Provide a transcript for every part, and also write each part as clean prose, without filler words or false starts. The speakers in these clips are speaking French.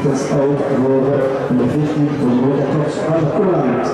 das auch wurde in der Pflichten von Roter Cox an Irland.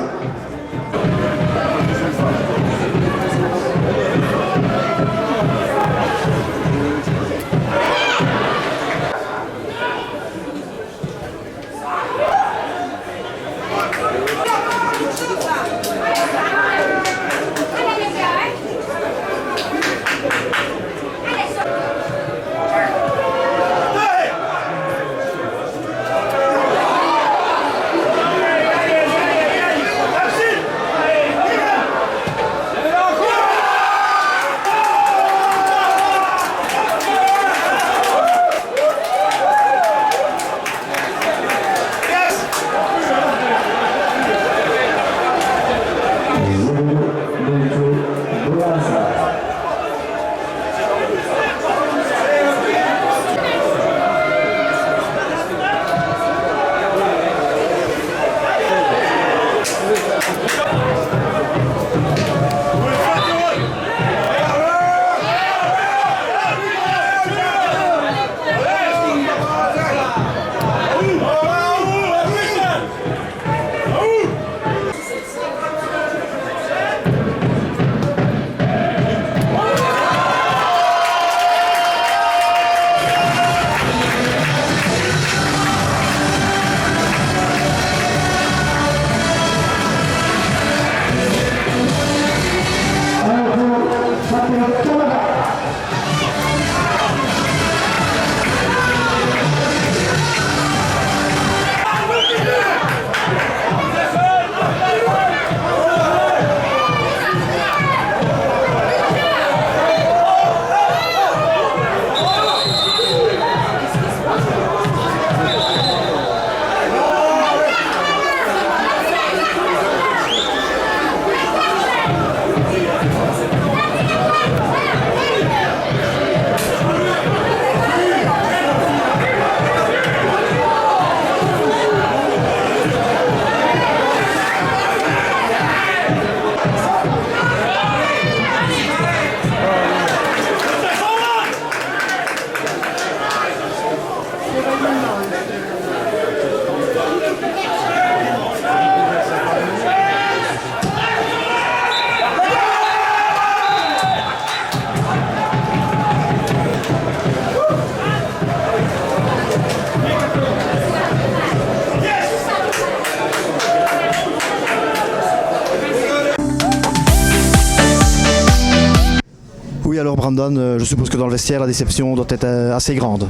Oui, alors Brandon, je suppose que dans le vestiaire, la déception doit être assez grande.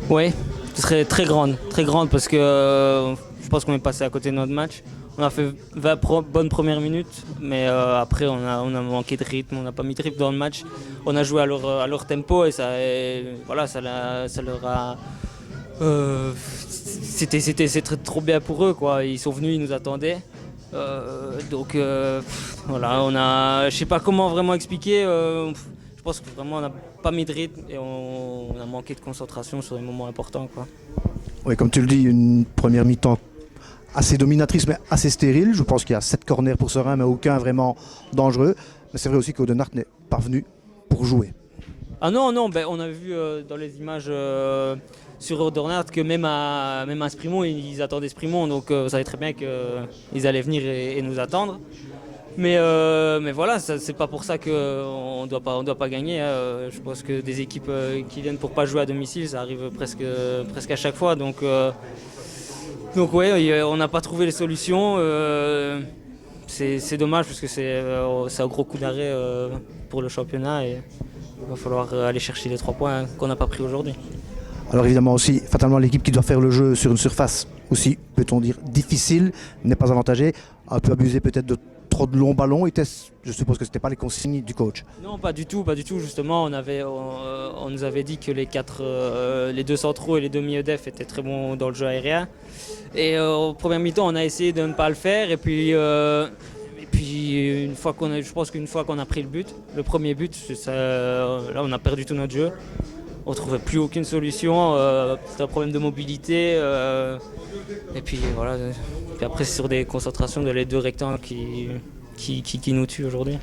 Oui, ce serait très grande parce que je pense qu'on est passé à côté de notre match. On a fait 20 bonnes premières minutes, mais après on a manqué de rythme, on n'a pas mis de rythme dans le match. On a joué à leur tempo et ça leur a... c'était trop bien pour eux, quoi. Ils sont venus, ils nous attendaient. Voilà, je sais pas comment vraiment expliquer. Je pense que vraiment on n'a pas mis de rythme et on a manqué de concentration sur les moments importants, quoi. Oui, comme tu le dis, une première mi-temps assez dominatrice mais assez stérile. Je pense qu'il y a 7 corners pour Serein mais aucun vraiment dangereux. Mais c'est vrai aussi qu'Audenarde n'est pas venu pour jouer. Ah non, on a vu dans les images sur Audenarde que même à Sprimont, ils attendaient Sprimont, donc on savait très bien qu'ils allaient venir et nous attendre. Mais voilà, c'est pas pour ça qu'on doit pas gagner. Je pense que des équipes qui viennent pour pas jouer à domicile, ça arrive presque à chaque fois. Donc ouais, on n'a pas trouvé les solutions. C'est dommage parce que c'est un gros coup d'arrêt pour le championnat et il va falloir aller chercher les 3 points qu'on n'a pas pris aujourd'hui. Alors évidemment aussi, fatalement, l'équipe qui doit faire le jeu sur une surface aussi, peut-on dire, difficile, n'est pas avantagée, un peu abusée peut-être de trop de longs ballons. Je suppose que ce n'était pas les consignes du coach. Non, pas du tout. Justement, on nous avait dit que les 2 centraux et les 2 milieux def étaient très bons dans le jeu aérien. Et au premier mi-temps, on a essayé de ne pas le faire. Et puis je pense qu'une fois qu'on a pris le premier but, là on a perdu tout notre jeu. On ne trouvait plus aucune solution. C'était un problème de mobilité. Et puis voilà. Puis après, c'est sur des concentrations de les 2 rectangles qui nous tuent aujourd'hui.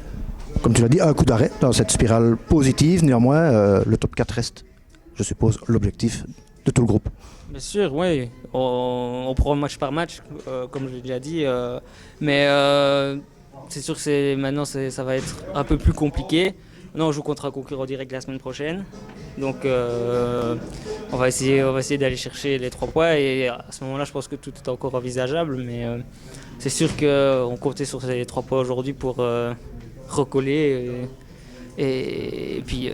Comme tu l'as dit, un coup d'arrêt dans cette spirale positive. Néanmoins, le top 4 reste, je suppose, l'objectif de tout le groupe. Bien sûr, oui. On prend match par match, comme je l'ai déjà dit. Mais c'est sûr que maintenant, ça va être un peu plus compliqué. Maintenant, on joue contre un concurrent direct la semaine prochaine. Donc, on va essayer d'aller chercher les 3 points. Et à ce moment-là, je pense que tout est encore envisageable. Mais c'est sûr qu'on comptait sur ces 3 points aujourd'hui pour recoller et puis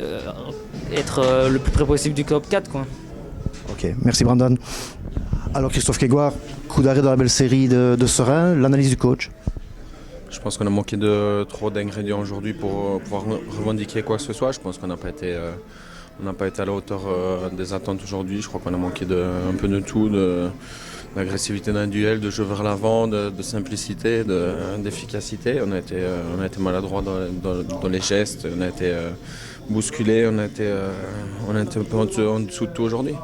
être le plus près possible du top 4, quoi. Ok, merci Brandon. Alors Christophe Quégoire, coup d'arrêt dans la belle série de Serein, l'analyse du coach. Je pense qu'on a manqué de trop d'ingrédients aujourd'hui pour pouvoir revendiquer quoi que ce soit. Je pense qu'on n'a pas été à la hauteur des attentes aujourd'hui. Je crois qu'on a manqué un peu de tout, d'agressivité d'un duel, de jeu vers l'avant, de simplicité, d'efficacité. On a été maladroit dans les gestes, on a été bousculé, on a été un peu en dessous de tout aujourd'hui.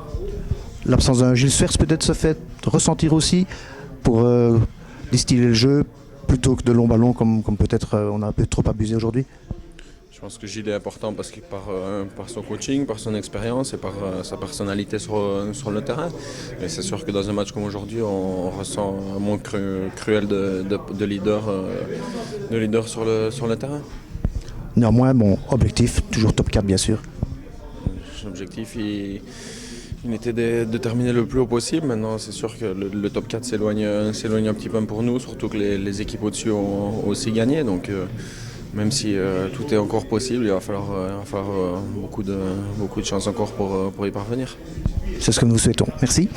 L'absence d'un Gilles Svers peut-être se fait ressentir aussi pour distiller le jeu plutôt que de longs ballons comme peut-être on a un peu trop abusé aujourd'hui. Je pense que Gilles est important parce que par son coaching, par son expérience et par sa personnalité sur le terrain. Et c'est sûr que dans un match comme aujourd'hui, on ressent un manque cruel de leader sur le terrain. Néanmoins, bon, objectif, toujours top 4 bien sûr. L'objectif, il était de terminer le plus haut possible. Maintenant, c'est sûr que le top 4 s'éloigne un petit peu pour nous, surtout que les équipes au-dessus ont aussi gagné. Donc, même si tout est encore possible, il va falloir beaucoup de chance encore pour y parvenir. C'est ce que nous souhaitons. Merci.